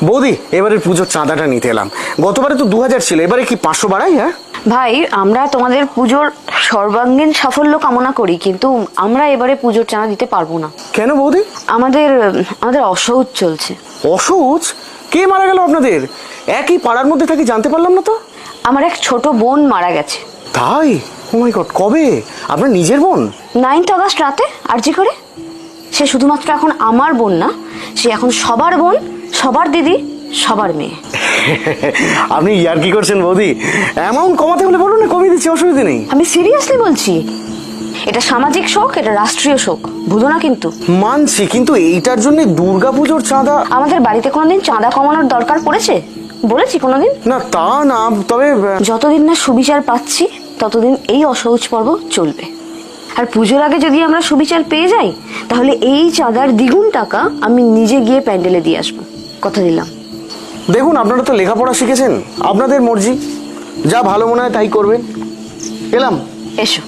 বৌদি, এবারে পুজোর চাঁদাটা নিতে এলাম। গতবারে তো 2000 ছিল, এবারে কি 500 বাড়াই? হ্যাঁ ভাই, আমরা তোমাদের পুজোর সর্বাঙ্গীন সাফল্য কামনা করি, কিন্তু আমরা এবারে পুজোর চাঁদা দিতে পারবো না। কেন বৌদি? আমাদের আমাদের অসহ্য চলছে। অসুচ? কে মারা গেল আপনাদের? একই পাড়ার মধ্যে থাকি, জানতে পারলাম না তো। আমার এক ছোট বোন মারা গেছে। তাই? ও মাই গড, কবে? আপনার নিজের বোন? 9th আগস্ট রাতে আরজি করে। সে শুধুমাত্র এখন আমার বোন না, সে এখন সবার বোন, সবার দিদি, সবার মেয়ে। আপনি ইয়ার কি করছেন বৌদি? অ্যামাউন্ট কমাতে হলে বলুন না, কমিয়ে দিচ্ছি, অসুবিধা নেই। আমি সিরিয়াসলি বলছি, এটা সামাজিক শোক, এটা রাষ্ট্রীয় শোক, বুঝো না? কিন্তু মানছি, কিন্তু এইটার জন্য দুর্গাপুজোর চাঁদা? আমাদের বাড়িতে কোনোদিন চাঁদা কমানোর দরকার পড়েছে বলেছি কোনোদিন? না তা না, তবে যতদিন না সুবিচার পাচ্ছি ততদিন এই অসহজ পর্ব চলবে। আর পুজোর আগে যদি আমরা সুবিচার পেয়ে যাই, তাহলে এই চাঁদার দ্বিগুণ টাকা আমি নিজে গিয়ে প্যান্ডেলে দিয়ে আসবো, কথা দিলাম। দেখুন, আপনারা তো লেখাপড়া শিখেছেন, আপনাদের মর্জি, যা ভালো মনে হয় তাই করবেন। এলাম। এসো।